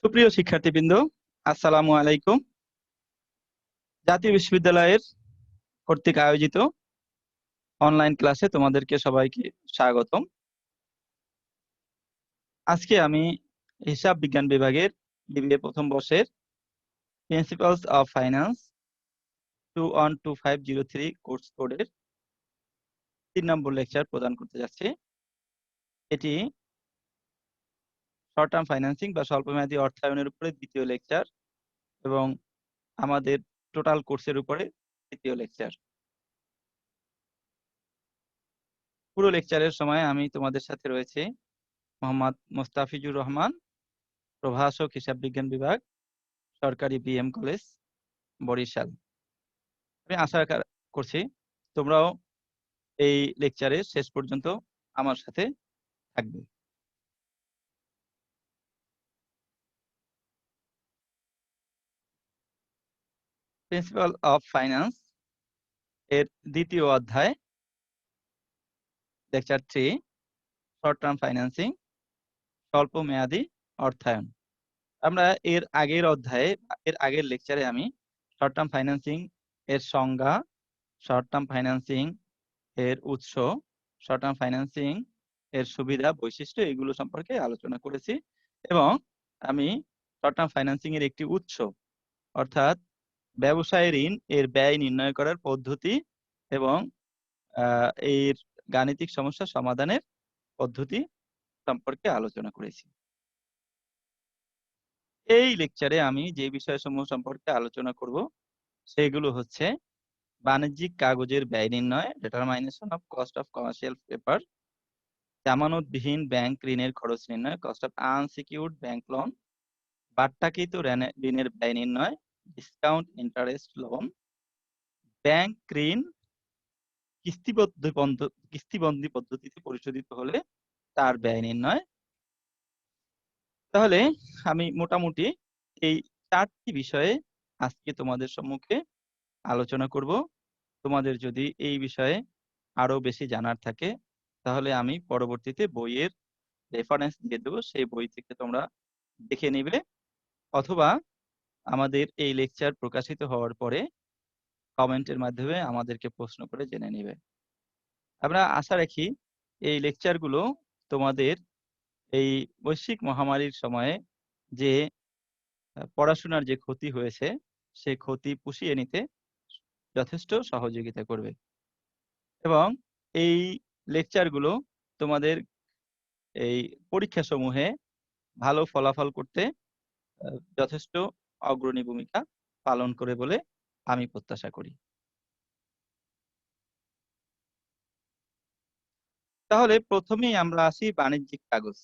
সুপ্রিয় শিক্ষার্থীবৃন্দ, আসসালামু আলাইকুম। জাতীয় বিশ্ববিদ্যালয়ের কর্তৃক আয়োজিত অনলাইন ক্লাসে তোমাদেরকে সবাইকে স্বাগতম। আজকে আমি হিসাব বিজ্ঞান বিভাগের বিবিএ প্রথম বর্ষের প্রিন্সিপালস অফ ফাইন্যান্স 212503 কোর্স কোডের 3 নম্বর লেকচার প্রদান করতে যাচ্ছি। এটি শর্ট টার্ম ফাইন্যান্সিং বা স্বল্পমেয়াদী অর্থায়নের উপরে দ্বিতীয় লেকচার এবং আমাদের টোটাল কোর্সের উপরে তৃতীয় লেকচার। পুরো লেকচারের সময় আমি তোমাদের সাথে রয়েছে মোহাম্মদ মোস্তাফিজুর রহমান, প্রভাষক হিসাব বিজ্ঞান বিভাগ, সরকারি বিএম কলেজ, বরিশাল। আমি আশা করছি তোমরাও এই লেকচারের শেষ পর্যন্ত আমার সাথে থাকবে। প্রিন্সিপাল অফ ফাইন্যান্স এর দ্বিতীয় অধ্যায়, লেকচার 3, শর্ট টার্ম ফাইন্যান্সিং, স্বল্প মেয়াদী অর্থায়ন। আমরা এর আগের লেকচারে আমি শর্ট টার্ম ফাইন্যান্সিং এর সংজ্ঞা, শর্ট টার্ম ফাইন্যান্সিং এর উৎস, শর্ট টার্ম ফাইন্যান্সিং এর সুবিধা, বৈশিষ্ট্য এগুলো সম্পর্কে আলোচনা করেছি এবং আমি শর্ট টার্ম ফাইন্যান্সিং এর একটি উৎস অর্থাৎ ব্যবসায় ঋণ এর ব্যয় নির্ণয় করার পদ্ধতি এবং এর গাণিতিক সমস্যা সমাধানের পদ্ধতি সম্পর্কে আলোচনা করেছি। এই লেকচারে আমি যে বিষয়সমূহ সম্পর্কে আলোচনা করব সেগুলো হচ্ছে বাণিজ্যিক কাগজের ব্যয় নির্ণয়, determination of cost of commercial paper, জামানতবিহীন ব্যাংক ঋণের খরচ নির্ণয়, cost of unsecured bank loan, বাট্টাকৃত ঋণের ব্যয় নির্ণয়, ডিসকাউন্ট ইন্টারেস্ট লোন, ব্যাংক ঋণ কিস্তিবন্দি পদ্ধতিতে পরিশোধিত হলে তার ব্যয় নির্ণয়। তাহলে আমি মোটামুটি এই 4টি বিষয়ে আজকে তোমাদের সম্মুখে আলোচনা করব। তোমাদের যদি এই বিষয়ে আরো বেশি জানার থাকে তাহলে আমি পরবর্তীতে বইয়ের রেফারেন্স দিয়ে দেবো, সেই বই থেকে তোমরা দেখে নিবে অথবা আমাদের এই লেকচার প্রকাশিত হওয়ার পরে কমেন্টের মাধ্যমে আমাদেরকে প্রশ্ন করে জেনে নিবে। আমরা আশা রাখি এই লেকচারগুলো তোমাদের এই বৈশ্বিক মহামারীর সময়ে যে পড়াশোনার যে ক্ষতি হয়েছে সেই ক্ষতি পুষিয়ে নিতে যথেষ্ট সহযোগিতা করবে এবং এই লেকচারগুলো তোমাদের এই পরীক্ষা সমূহে ভালো ফলাফল করতে যথেষ্ট অগ্রণী ভূমিকা পালন করে বলে আমি প্রত্যাশা করি। তাহলে প্রথমেই আমরা আসি বাণিজ্যিক কাগজ।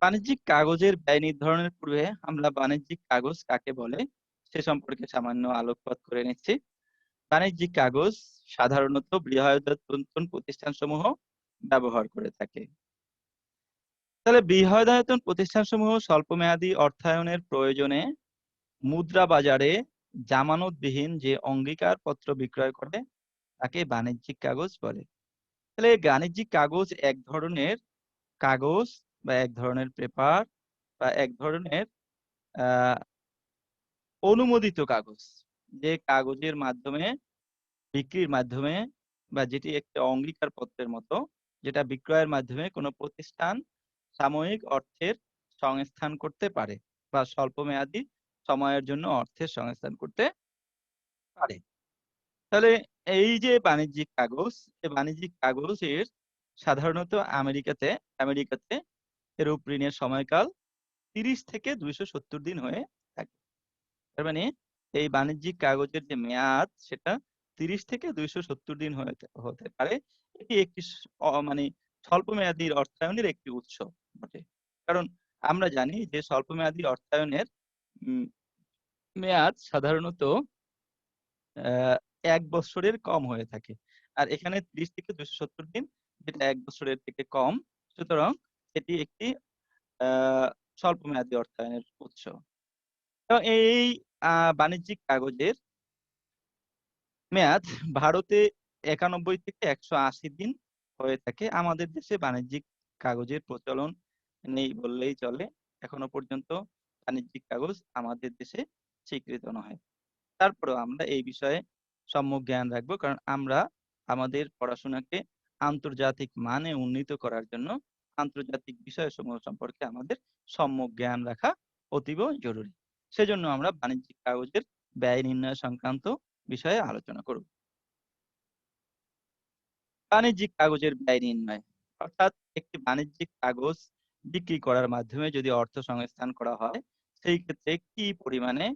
বাণিজ্যিক কাগজের ব্যয় নির্ধারণের পূর্বে আমরা বাণিজ্যিক কাগজ কাকে বলে সে সম্পর্কে সামান্য আলোকপাত করে নিচ্ছি। বাণিজ্যিক কাগজ সাধারণত বৃহদায়তন প্রতিষ্ঠানসমূহ ব্যবহার করে থাকে। তাহলে বৃহদায়তন প্রতিষ্ঠানসমূহ স্বল্পমেয়াদী অর্থায়নের প্রয়োজনে মুদ্রা বাজারে জামানতবিহীন যে অঙ্গীকার পত্র বিক্রয় করে তাকে বাণিজ্যিক কাগজ বলে। তাহলে বাণিজ্যিক কাগজ এক ধরনের কাগজ বা এক ধরনের পেপার বা এক ধরনের অনুমোদিত কাগজ, যে কাগজের মাধ্যমে বিক্রির মাধ্যমে বা যেটি একটি অঙ্গীকার পত্রের মতো, যেটা বিক্রয়ের মাধ্যমে কোনো প্রতিষ্ঠান সাময়িক অর্থের সংস্থান করতে পারে বা স্বল্পমেয়াদী সময়ের জন্য অর্থের সংস্থান করতে পারে। তাহলে এই যে বাণিজ্যিক কাগজ, এই বাণিজ্যিক কাগজের সাধারণত আমেরিকাতে এরূপ ঋণের সময়কাল 30 থেকে 270 দিন হয়ে থাকে। তার মানে এই বাণিজ্যিক কাগজের যে মেয়াদ সেটা 30 থেকে 270 দিন হতে পারে। এটি একটি মানে স্বল্পমেয়াদী অর্থায়নের একটি উৎস বটে। কারণ আমরা জানি যে স্বল্পমেয়াদী অর্থায়নের মেয়াদ সাধারণত 1 বছরের কম হয়ে থাকে, আর এখানে 30 থেকে 270 দিন, যেটা 1 বছরের থেকে কম, সুতরাং এটি একটি স্বল্পমেয়াদী অর্থায়নের উৎস। এই বাণিজ্যিক কাগজের মেয়াদ ভারতে 91 থেকে 180 দিন হয়ে থাকে। আমাদের দেশে বাণিজ্যিক কাগজের প্রচলন নেই বললেই চলে, এখনো পর্যন্ত বাণিজ্যিক কাগজ আমাদের দেশে স্বীকৃত নয়। তারপরেও আমরা এই বিষয়ে সম্যক জ্ঞান রাখবো, কারণ আমরা আমাদের পড়াশোনাকে আন্তর্জাতিক মানে উন্নীত করার জন্য আন্তর্জাতিক বিষয়সমূহ সম্পর্কে আমাদের সম্যক জ্ঞান রাখা অতীব জরুরি। সেজন্য আমরা বাণিজ্যিক কাগজের ব্যয় নির্ণয় সংক্রান্ত বিষয়ে আলোচনা করব। বাণিজ্যিক কাগজের ব্যয় নির্ণয় অর্থাৎ একটি বাণিজ্যিক কাগজ বিক্রি করার মাধ্যমে যদি অর্থ সংস্থান করা হয়, সেই ক্ষেত্রে কি পরিমাণে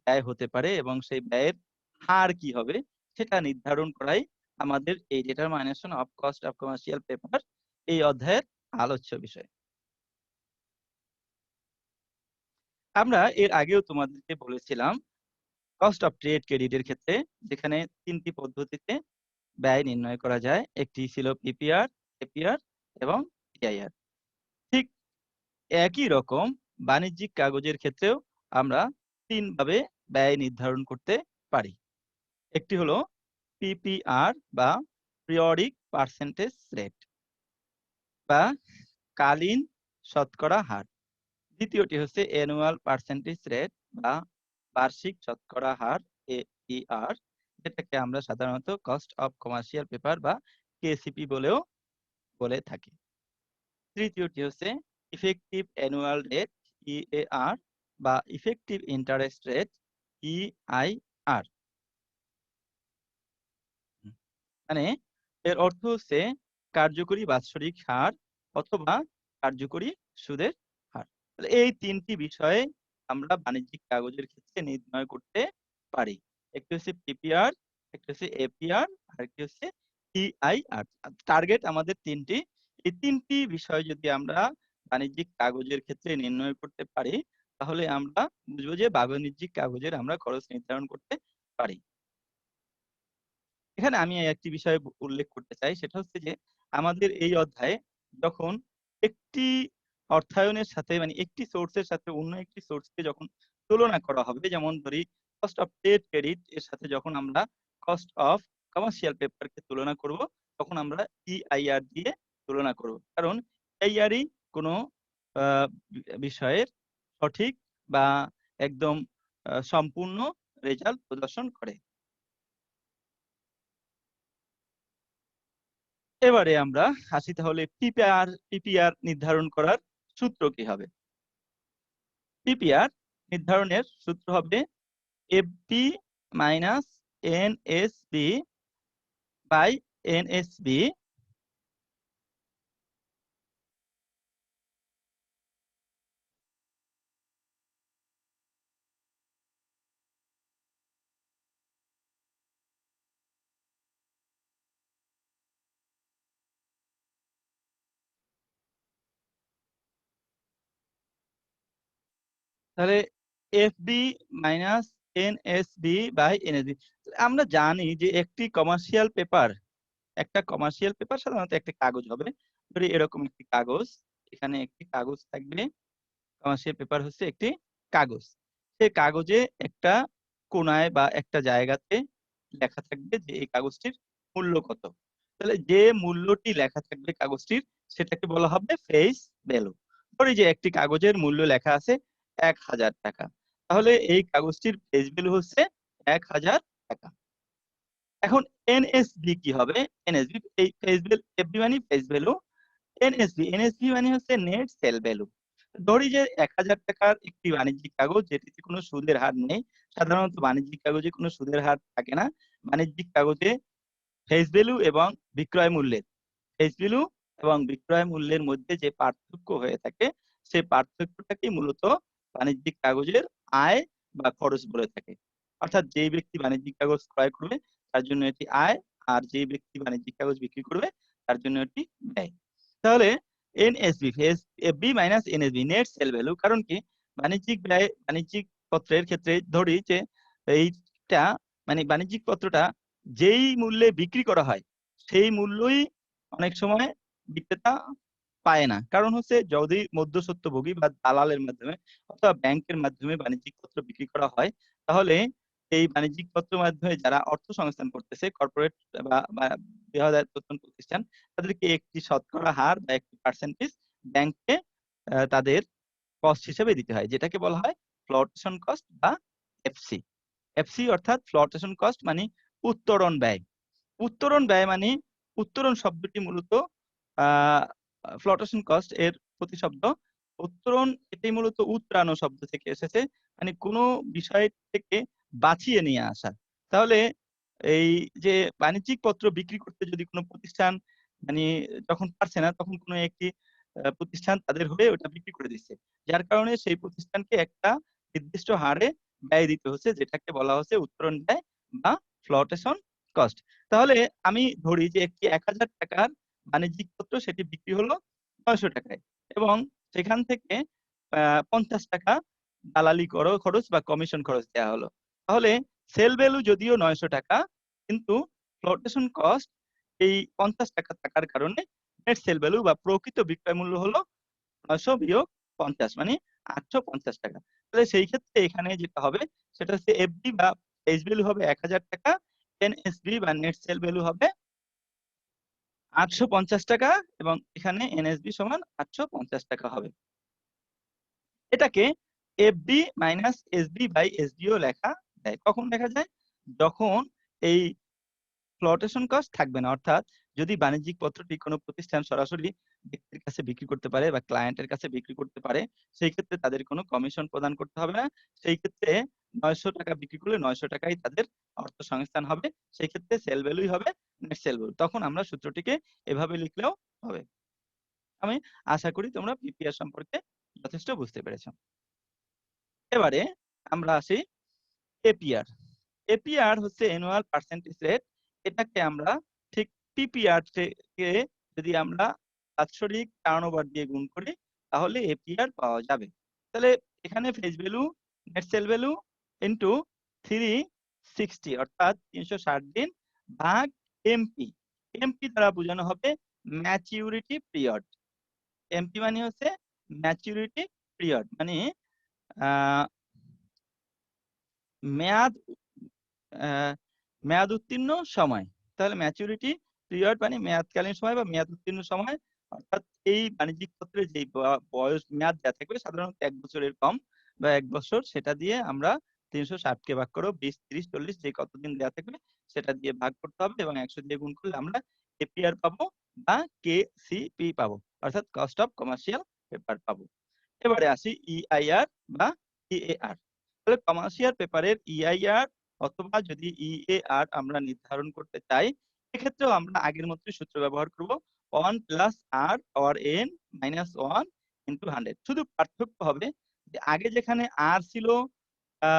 ব্যয় হতে পারে এবং সেই ব্যয়ের হার কি হবে সেটা নির্ধারণ করাই আমাদের এই determination of cost of commercial paper এই অধ্যায়ের আলোচ্য বিষয়। আমরা এর আগেও তোমাদেরকে বলেছিলাম কস্ট অফ ট্রেড ক্রেডিটের ক্ষেত্রে যেখানে ৩টি পদ্ধতিতে ব্যয় নির্ণয় করা যায়। একটি ছিল পিপিআর, এপিআর এবং টিআইআর। ঠিক একই রকম বাণিজ্যিক কাগজের ক্ষেত্রেও আমরা ৩ ভাবে ব্যয় নির্ধারণ করতে পারি। একটি হলো পিপিআর বা পিরিয়ডিক পার্সেন্টেজ রেট বা কালীন শতকরা হার। দ্বিতীয়টি হচ্ছে অ্যানুয়াল পার্সেন্টেজ রেট বা বার্ষিক শতকরা হার এপিআর, যেটাকে আমরা সাধারণত কস্ট অফ কমার্শিয়াল পেপার বা কেসিপি বলেও বলে থাকি। তৃতীয়টি হচ্ছে ইফেক্টিভ অ্যানুয়াল রেট ইএআর বা ইফেক্টিভ ইন্টারেস্ট রেট ইআইআর। মানে এর অর্থ হচ্ছে কার্যকরী বাৎসরিক হার অথবা কার্যকরী সুদের হার। এই ৩টি বিষয়ে আমরা বাণিজ্যিক কাগজের ক্ষেত্রে নির্ণয় করতে পারি। একটি হচ্ছে পিপিআর, একটি হচ্ছে এপিআর, আর একটি হচ্ছে টিআইআর। টার্গেট আমাদের ৩টি। এই ৩টি বিষয় যদি আমরা বাণিজ্যিক কাগজের ক্ষেত্রে নির্ণয় করতে পারি, তাহলে আমরা বুঝবো যে বাণিজ্যিক কাগজের আমরা খরচ নির্ধারণ করতে পারি। এখানে আমি একটি বিষয় উল্লেখ করতে চাই, সেটা হচ্ছে যে আমাদের এই অধ্যায়ে যখন একটি অর্থায়নের সাথে মানে একটি সোর্সের সাথে অন্য একটি সোর্সকে যখন তুলনা করা হবে, যেমন ধরি কস্ট অফ ট্রেড ক্রেডিট এর সাথে যখন আমরা কস্ট অফ কমার্শিয়াল পেপারকে তুলনা করব, তখন আমরা ইআইআর দিয়ে তুলনা করব, কারণ ইআইআরই কোনো বিষয়ের সঠিক বা একদম সম্পূর্ণ রেজাল্ট প্রদর্শন করে। এবারে আমরা আসি তাহলে পিপিআর নির্ধারণ করার সূত্র কি হবে। পিপিআর নির্ধারণের সূত্র হবে FB minus NSB by NSB তাহলে FB minus NSB by NSB. আমরা জানি যে একটা কমার্শিয়াল পেপার সাধারণত একটা কাগজ হবে। ধরি এরকম একটি কাগজ, এখানে একটি কাগজ থাকবে। কমার্শিয়াল পেপার হচ্ছে একটি কাগজ। সেই কাগজে একটা কোনায় বা একটা জায়গাতে লেখা থাকবে যে এই কাগজটির মূল্য কত। তাহলে যে মূল্যটি লেখা থাকবে কাগজটির, সেটাকে বলা হবে ফেস ভ্যালু। ধরি যে একটি কাগজের মূল্য লেখা আছে ১,০০০ টাকা, তাহলে এই কাগজটির ফেস ভ্যালু হচ্ছে ১,০০০ টাকা। এখন এনএসবি কি হবে? এনএসবি এই ফেস ভ্যালু, এফবি মানে ফেস ভ্যালু, এনএসবি মানে হচ্ছে নেট সেল ভ্যালু। ধরি যে ১,০০০ টাকার একটি বাণিজ্যিক কাগজ যেটিতে কোনো সুদের হার নেই। সাধারণত বাণিজ্যিক কাগজে কোনো সুদের হার থাকে না। বাণিজ্যিক কাগজে ফেস ভ্যালু এবং বিক্রয় মূল্যের ফেস ভ্যালু এবং বিক্রয় মূল্যের মধ্যে যে পার্থক্য হয়ে থাকে, সেই পার্থক্যটাকেই মূলত বাণিজ্যিক কাগজের আয় বা খরচ বলে থাকে। অর্থাৎ যেই ব্যক্তি বাণিজ্যিক কাগজ ক্রয় করবে তার জন্য এটি আয়, আর যেই ব্যক্তি বাণিজ্যিক কাগজ বিক্রি করবে তার জন্য এটি ব্যয়। তাহলে NSB FB minus NSB net sale value. কারণ কি বাণিজ্যিক পত্রের ক্ষেত্রে ধরি যে এইটা মানে বাণিজ্যিক পত্রটা যেই মূল্যে বিক্রি করা হয় সেই মূল্যই অনেক সময় বিক্রেতা পায় না। কারণ হচ্ছে যদি মধ্যস্বত্বভোগী বা দালালের মাধ্যমে অথবা ব্যাংকের মাধ্যমে বাণিজ্যিক পত্র বিক্রি করা হয়, তাহলে এই বাণিজ্যিক পত্র মাধ্যমে যারা অর্থ সংস্থান করতেছে কর্পোরেট বা বৃহদায়তন প্রতিষ্ঠান, তাদেরকে একটি শতকরা হার বা একটি পার্সেন্টেজ ব্যাংকে তাদের কস্ট হিসেবে দিতে হয়, যেটাকে বলা হয় ফ্লোটেশন কস্ট বা এফসি। এফসি অর্থাৎ ফ্লোটেশন কস্ট মানে উত্তরণ ব্যয়। উত্তরণ ব্যয় মানে উত্তরণ শব্দটি মূলত ফ্লোটেশন কস্ট এর প্রতিশব্দ। উত্তরণ এটি মূলত উতরানো শব্দ থেকে এসেছে, মানে কোনো বিষয় থেকে বাঁচিয়ে নিয়ে আসা। তাহলে এই যে বাণিজ্যিক পত্র বিক্রি করতে যদি কোনো প্রতিষ্ঠান মানে যখন পারছে না, তখন কোনো একটি প্রতিষ্ঠান তাদের হয়ে ওটা বিক্রি করে দিচ্ছে। যার কারণে সেই প্রতিষ্ঠানকে একটা নির্দিষ্ট হারে ব্যয় দিতে হচ্ছে, যেটাকে বলা হচ্ছে উত্তরণ ব্যয় বা ফ্লোটেশন কস্ট। তাহলে আমি ধরি যে একটি ৳১,০০০ বাণিজ্যিক পত্র সেটি বিক্রি হলো ৳৯০০ এবং সেখান থেকে ৳৫০ দালালি খরচ বা কমিশন খরচ দেয়া হলো। তাহলে সেল ভ্যালু যদিও ৳৯০০, কিন্তু ফ্লোটেশন কস্ট এই ৳৫০ থাকার কারণে নেট সেল ভ্যালু বা প্রকৃত বিক্রয় মূল্য হলো ৯০০ বিয়োগ ৫০ মানে ৳৮৫০। তাহলে সেই ক্ষেত্রে এখানে যেটা হবে সেটা হচ্ছে এফডি বা ফেস ভ্যালু হবে ৳১,০০০, এনএসভি বা নেট সেল ভ্যালু হবে ৳৮৫০ এবং এখানে এনএসভি সমান ৳৮৫০ হবে। এটাকে FD minus SB by SDO লেখা যায়। কখন লেখা যায়? যখন এই ফ্লোটেশন কস্ট থাকবে না। অর্থাৎ যদি বাণিজ্যিক পত্রটি কোনো প্রতিষ্ঠান সরাসরি ব্যক্তির কাছে বিক্রি করতে পারে বা ক্লায়েন্টের কাছে বিক্রি করতে পারে, সেই ক্ষেত্রে তাদের কোনো কমিশন প্রদান করতে হবে না। সেই ক্ষেত্রে ৳৯০০ বিক্রি করলে ৳৯০০ তাদের অর্থসংস্থান হবে। সেই ক্ষেত্রে সেল ভ্যালুই হবে নেট সেল ভ্যালু। তখন আমরা সূত্রটিকে এভাবে লিখলেও হবে। আমি আশা করি তোমরা পিপিআর সম্পর্কে যথেষ্ট বুঝতে পেরেছ। এবারে আমরা আসি এপিআর। এপিআর হচ্ছে অ্যানুয়াল পার্সেন্টেজ রেট। এটাকে আমরা ঠিক পিপিআর থেকে যদি আমরা বাৎসরিক টার্নওভার দিয়ে গুণ করি, তাহলে এপিআর পাওয়া যাবে। তাহলে এখানে face value, net sale value into 360 অর্থাৎ ৩৬০ দিন ভাগ এমপি। এমপি দ্বারা বোঝানো হবে ম্যাচিউরিটি পিরিয়ড। এমপি মানে হচ্ছে ম্যাচিউরিটি পিরিয়ড, মানে আ মেয়াদ আ মেয়াদ উত্তীর্ণ সময়। তাহলে ম্যাচুরিটি পিরিয়ড মানে মেয়াদকালীন সময় বা মেয়াদ উত্তীর্ণ সময়। অর্থাৎ এই বাণিজ্যিক পত্রে যেই বয়স মেয়াদ দেয়া থাকবে সাধারণত ১ বছরের কম বা ১ বছর, সেটা দিয়ে আমরা ৩৬০ কে ভাগ করব ২০, ৩০, ৪০ যে কতদিন দেয়া থাকবে সেটা দিয়ে ভাগ করতে হবে এবং ১০০ দিয়ে গুণ করলে আমরা এপিআর পাবো বা কেসিপি পাবো। অর্থাৎ কস্ট অফ কমার্শিয়াল পেপার পাবো। এবারে আসি ইআইআর বা ইএআর। তাহলে কমার্শিয়াল পেপারের ইআইআর অথবা যদি ইএআর আমরা নির্ধারণ করতে চাই, সেক্ষেত্রেও আমরা আগের মতই সূত্র ব্যবহার করব 1 প্লাস আর পাওয়ার n মাইনাস 1 ইনটু 100। শুধু পার্থক্য হবে যে আগে যেখানে আর ছিল আ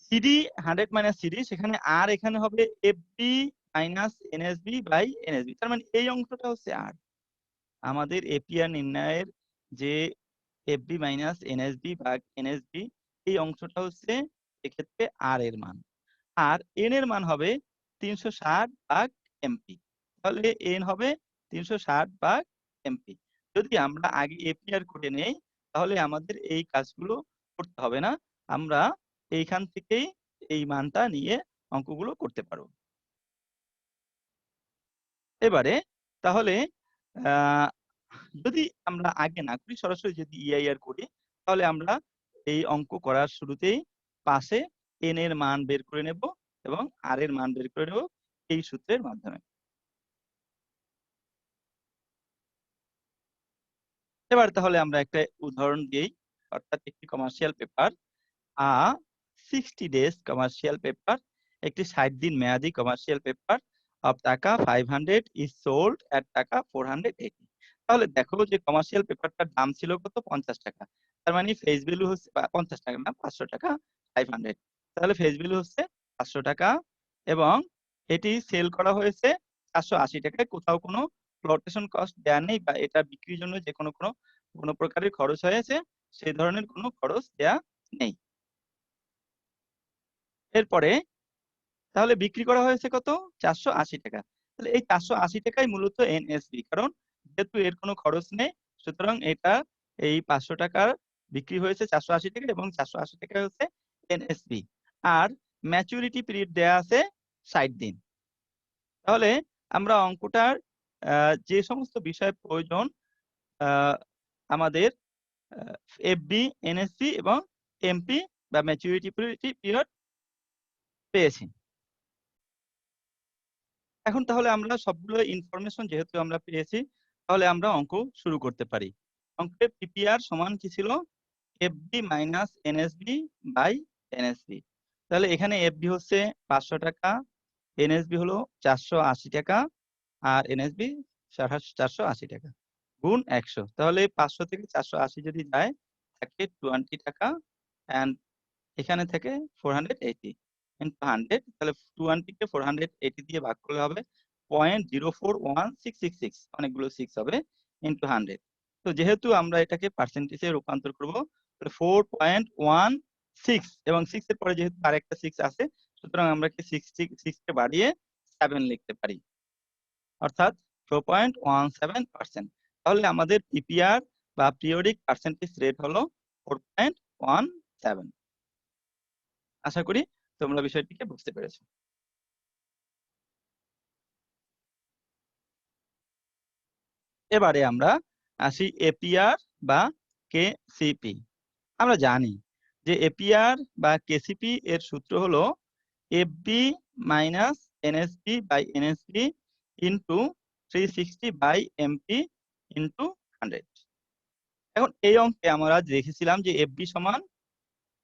সিডি 100 মাইনাস সিডি, সেখানে আর এখানে হবে FB minus NSB by NSB. তার মানে এই অংশটা হচ্ছে আর। আমাদের এপিআর নির্ণয়ের যে এফবি মাইনাস এনএসবি ভাগ এনএসবি, এই অংশটা হচ্ছে এক্ষেত্রে আর এর মান। আর এন এর মান হবে ৩৬০ ভাগ এমপি। তাহলে এন হবে ৩৬০ ভাগ এমপি। যদি আমরা আগে এপিআর করে নেই, তাহলে আমাদের এই কাজগুলো করতে হবে না। আমরা এইখান থেকেই এই মানটা নিয়ে অঙ্কগুলো করতে পারব। এবারে তাহলে আ যদি আমরা আগে না করি, সরাসরি যদি ইআইআর করি, তাহলে আমরা এই অঙ্ক করার শুরুতেই পাশে n এর মান বের করে নেব এবং r এর মান বের করে নেব এই সূত্রের মাধ্যমে। এবার তাহলে আমরা একটা উদাহরণ দিই। অর্থাৎ একটি কমার্শিয়াল পেপার আ 60 ডেজ কমার্শিয়াল পেপার, একটি ৬০ দিন মেয়াদি কমার্শিয়াল পেপার অফ টাকা 500 ইজ সোল্ড এট টাকা 480। তাহলে দেখো যে কমার্শিয়াল পেপারটার দাম ছিল কত? ৳৫০। তার মানে ফেস ভ্যালু হচ্ছে ৳৫০ না, ৳৫০০, 500। তাহলে ফেস ভ্যালু হচ্ছে ৳৫০০ এবং এটি সেল করা হয়েছে ৳৪৮০ কোথাও কোনো ফ্লোটেশন কস্ট দেয়া নেই বা এটা বিক্রির জন্য যে কোনো প্রকারের খরচ হয়েছে, সেই ধরনের কোনো খরচ দেয়া নেই। এরপরে তাহলে বিক্রি করা হয়েছে কত? ৳৪৮০। তাহলে এই ৳৪৮০ মূলত এনএসবি। কারণ যেহেতু এর কোনো খরচ নেই, সুতরাং এটা এই ৳৫০০ বিক্রি হয়েছে ৳৪৮০ এবং ৳৪৮০ হচ্ছে এনএসবি। আর ম্যাচুরিটি পিরিয়ড দেয়া আছে ৬০ দিন। তাহলে আমরা অঙ্কটার যে সমস্ত বিষয় প্রয়োজন আ আমাদের এফবি, এনএসবি এবং এমপি বা ম্যাচুরিটি পিরিয়ড পেয়েছি। এখন তাহলে আমরা সবগুলো ইনফরমেশন যেহেতু আমরা পেয়েছি, তাহলে আমরা অঙ্ক শুরু করতে পারি। অঙ্কে পিপিআর সমান কি ছিল? FB minus NSB by NSB. তাহলে এখানে এফবি হচ্ছে 500 টাকা, এনএসবি হলো 480 টাকা, আর এনএসবি 480 টাকা গুণ 100। তাহলে 500 থেকে 480 যদি যায় থাকে 20 টাকা, অ্যান্ড এখানে থেকে 480 ইন্টু 100। তাহলে 20 কে 480 দিয়ে ভাগ করলে হবে 0.041666, অনেকগুলো 6 হবে, ইন্টু 100। তো যেহেতু আমরা এটাকে পার্সেন্টেজে রূপান্তর করব, তাহলে 4.16 এবং 6 এর পরে যেহেতু আরেকটা 6 আছে, সুতরাং আমরা কি 6 কে বাড়িয়ে 7 লিখতে পারি, অর্থাৎ 4.17%। তাহলে আমাদের পিপিআর বা পিরিয়ডিক পার্সেন্টেজ রেট হলো 4.17। আশা করি তোমরা বিষয়টিকে বুঝতে পেরেছো। এবারে আমরা আসি এপিআর বা কেসিপি। আমরা জানি যে এপিআর বা কেসিপি এর সূত্র হলো FB minus NSB by NSB into 360 by MP into 100। এখন এই অঙ্কে আমরা দেখেছিলাম যে এফবি সমান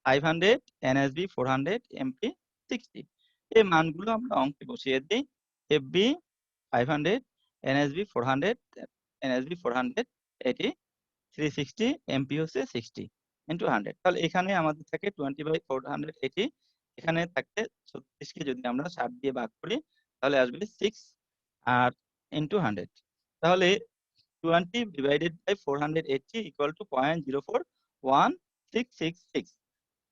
500, এনএসবি 400, এমপি 60। এই মানগুলো আমরা অঙ্কে বসিয়ে দিই। এফবি 500, এনএসবি 400, এনএসবি 400, এটি 360, এমপি হচ্ছে 60 ইন্টু 100। তাহলে এখানে আমাদের থাকে 20/480, এখানে থাকে 36 কে যদি আমরা 60 দিয়ে ভাগ করি তাহলে আসবে 6 আর ইন্টু 100। তাহলে 20/480 ইকুয়াল টু 0.041666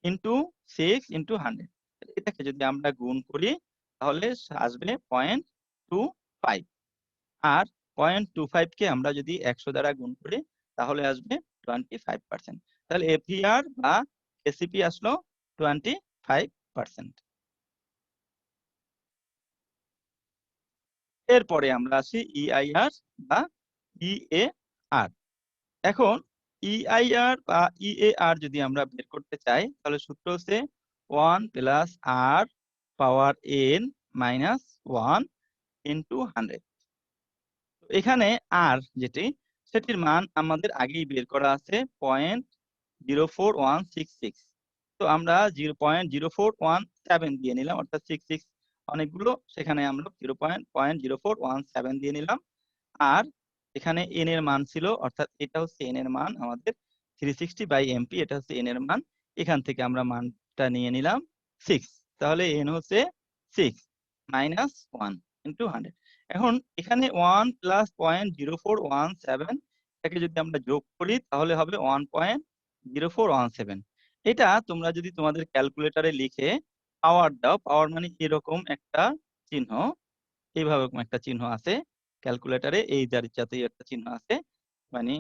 ইন্টু 6 ইন্টু 100। এটাকে যদি আমরা গুণ করি তাহলে আসবে 0.25, আর 0.25 কে আমরা যদি 100 দ্বারা গুণ করি তাহলে আসবে 25%। তাহলে এপিআর বা কেসিপি আসলো 25%। এরপরে আমরা আসি ইআইআর বা ইএআর। এখন ইআইআর বা ইএআর যদি আমরা বের করতে চাই তাহলে সূত্র হচ্ছে 1 প্লাস আর পাওয়ার এন মাইনাস 1 ইন্টু 100। এখানে আর যেটি, সেটির মান আমাদের আগেই বের করা আছে 0.04166। তো আমরা 0.0417 দিয়ে নিলাম, অর্থাৎ 66 অনেকগুলো, সেখানে আমরা 0.0417 দিয়ে নিলাম। আর এখানে এন এর মান ছিল, অর্থাৎ এটা হচ্ছে এন এর মান আমাদের 360 বাই এমপি, এটা হচ্ছে এন এর মান। এখান থেকে আমরা মানটা নিয়ে নিলাম 6। তাহলে এন হচ্ছে 6 মাইনাস 1 ইন্টু 100। এখন এখানে 1 প্লাস 0.0417 এটাকে যদি আমরা যোগ করি তাহলে হবে 1.0417। এটা তোমরা যদি তোমাদের ক্যালকুলেটরে লিখে পাওয়ার দাও, পাওয়ার মানে এরকম একটা চিহ্ন, এইভাবে একটা চিহ্ন আছে ক্যালকুলেটরে, এই জাতীয় একটা চিহ্ন আছে, মানে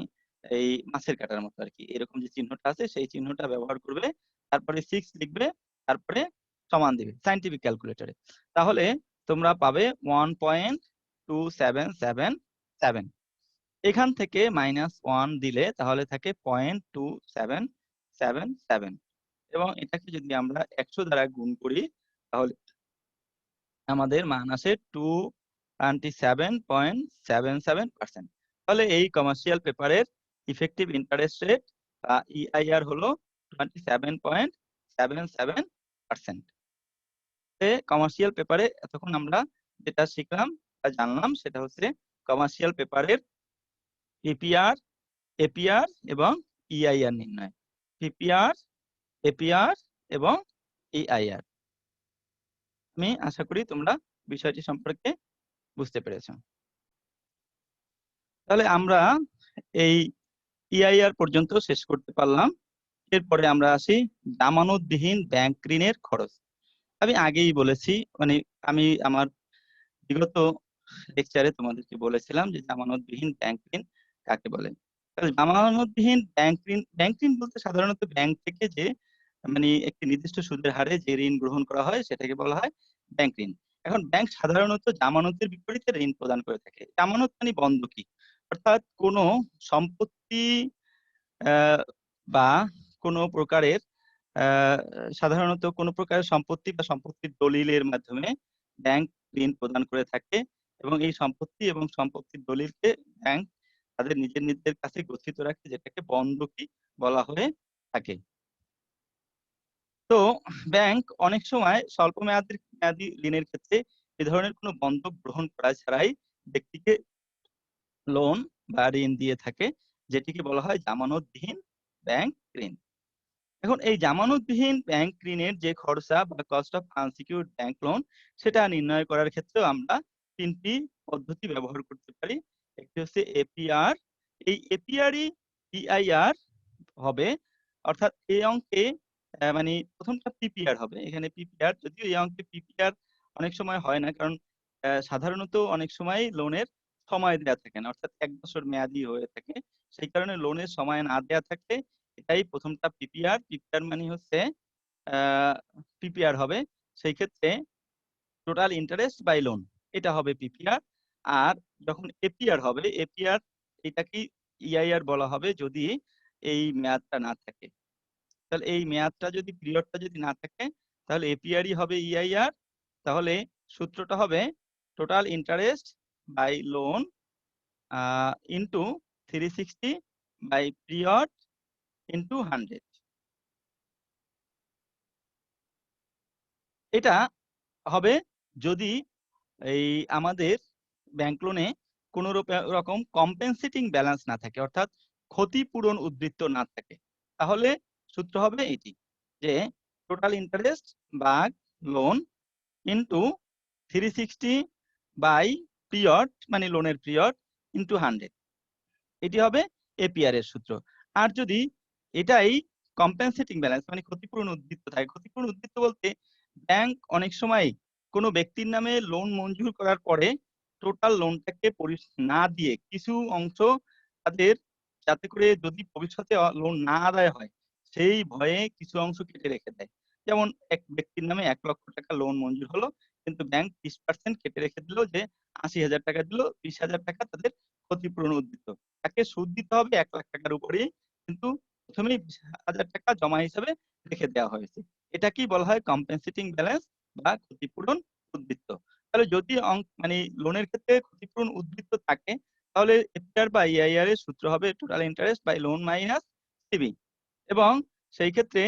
এই মাছের কাটার মতো আর কি, এরকম যে চিহ্নটা আছে সেই চিহ্নটা ব্যবহার করবে, তারপরে 6 লিখবে, তারপরে সমান দিবে সাইন্টিফিক ক্যালকুলেটরে। তাহলে তোমরা পাবে 1.2777। এখান থেকে -1 দিলে তাহলে থাকে 0.2777, এবং এটাকে যদি আমরা 100 দ্বারা গুণ করি তাহলে আমাদের মান আসে 27.77%। তাহলে এই কমার্শিয়াল পেপারের ইফেক্টিভ ইন্টারেস্ট রেট বা ইআইআর হলো 27.77%। কমার্শিয়াল পেপারে এতক্ষণ আমরা যেটা শিখলাম বা জানলাম সেটা হচ্ছে কমার্শিয়াল পেপারের পিপিআর, এপিআর এবং ইআইআর নির্ণয়। পিপিআর, এপিআর এবং ইআইআর। আমি আশা করি তোমরা বিষয়টি সম্পর্কে বুঝতে পেরেছো। তাহলে আমরা এই ইআইআর পর্যন্ত শেষ করতে পারলাম। এরপরে আমরা আসি জামানতবিহীন ব্যাংক ঋণের খরচ। আমি আগেই বলেছি, মানে আমি আমার বিগত লেকচারে তোমাদেরকে বলেছিলাম যে জামানতবিহীন ব্যাংক ঋণ কাকে বলে। তাহলে জামানতবিহীন ব্যাংক ঋণ বলতে সাধারণত ব্যাংক থেকে যে মানে একটি নির্দিষ্ট সুদের হারে যে ঋণ গ্রহণ করা হয় সেটাকে বলা হয় ব্যাংক ঋণ। এখন ব্যাংক সাধারণত জামানতের বিপরীতে ঋণ প্রদান করে থাকে। জামানত মানে বন্ধকি, অর্থাৎ কোনো সম্পত্তি বা কোনো প্রকারের সাধারণত কোনো প্রকারের সম্পত্তি বা সম্পত্তির দলিলের মাধ্যমে ব্যাংক ঋণ প্রদান করে থাকে এবং এই সম্পত্তি এবং সম্পত্তির দলিলকে ব্যাংক তাদের নিজেদের কাছে গচ্ছিত রাখে, যেটাকে বন্ধকি বলা হয়ে থাকে। তো ব্যাংক অনেক সময় স্বল্প মেয়াদী ঋণের ক্ষেত্রে এ ধরনের কোনো বন্ধক গ্রহণ করা ছাড়াই ব্যক্তিকে লোন বা ঋণ দিয়ে থাকে, যেটিকে বলা হয় জামানতবিহীন ব্যাংক ঋণ। এখন এই জামানতবিহীন ব্যাংক ঋণের যে খরচা বা cost of unsecured bank loan, সেটা নির্ণয় করার ক্ষেত্রেও আমরা ৩ টি পদ্ধতি ব্যবহার করতে পারি। একটি হচ্ছে এপিআর। এই এপিআরই ইআইআর হবে, অর্থাৎ এই অঙ্কে মানে ১ম টা পিপিআর হবে। এখানে পিপিআর, যদিও এই অঙ্কে পিপিআর অনেক সময় হয় না, কারণ সাধারণত অনেক সময় লোনের সময় দেয়া থাকে না, অর্থাৎ ১ বছর মেয়াদি হয়ে থাকে। সেই কারণে লোনের সময় না দেয়া থাকলে এটাই ১ম টা পিপিআর। পিপিআর মানে হচ্ছে আ পিপিআর হবে। সেই ক্ষেত্রে টোটাল ইন্টারেস্ট বাই লোন, এটা হবে পিপিআর। আর যখন এপিআর হবে, এপিআর এটাকেই ইআইআর বলা হবে যদি এই মেয়াদটা না থাকে। তাহলে এই মেয়াদটা যদি, পিরিয়ডটা যদি না থাকে, তাহলে এপিআরই হবে ইআইআর। তাহলে সূত্রটা হবে total interest by loan into 360 by period into 100। এটা হবে যদি এই আমাদের ব্যাংক লোনে কোন রকম কম্পেনসেটিং ব্যালেন্স না থাকে, অর্থাৎ ক্ষতিপূরণ উদ্বৃত্ত না থাকে। তাহলে সূত্র হবে এটি, যে টোটাল ইন্টারেস্ট ভাগ লোন ইনটু 360 বাই পিরিয়ড, মানে লোনের পিরিয়ড, ইনটু 100। এটি হবে এপিআর এর সূত্র। আর যদি এটাই কম্পেনসেটিং ব্যালেন্স, মানে ক্ষতিপূরণ উদ্বৃত্ত থাকে, ক্ষতিপূরণ উদ্বৃত্ত বলতে ব্যাংক অনেক সময় কোনো ব্যক্তির নামে লোন মঞ্জুর করার পরে টোটাল লোনটাকে না দিয়ে কিছু অংশ তাদের, যাতে করে যদি ভবিষ্যতে লোন না আদায় হয় সেই ভয়ে কিছু অংশ কেটে রেখে দেয়। যেমন এক ব্যক্তির নামে ১ লক্ষ টাকা লোন মঞ্জুর হলো, কিন্তু ব্যাংক ৩০% কেটে রেখে দিল, যে ৮০,০০০ টাকা দিল, ২০,০০০ টাকা তাদের ক্ষতিপূরণ উদ্বৃত্ত। তাকে সুদ দিতে হবে ১ লাখ টাকার উপরেই, কিন্তু প্রথমেই ২০,০০০ টাকা জমা হিসাবে রেখে দেওয়া হয়েছে। এটাকেই বলা হয় কম্পেনসেটিং ব্যালেন্স বা ক্ষতিপূরণ উদ্বৃত্ত। তাহলে যদি মানে লোনের ক্ষেত্রে ক্ষতিপূরণ উদ্বৃত্ত থাকে, তাহলে এপিআর বা ইআইআর এর সূত্র হবে total interest by loan minus CB. এবং সেই ক্ষেত্রে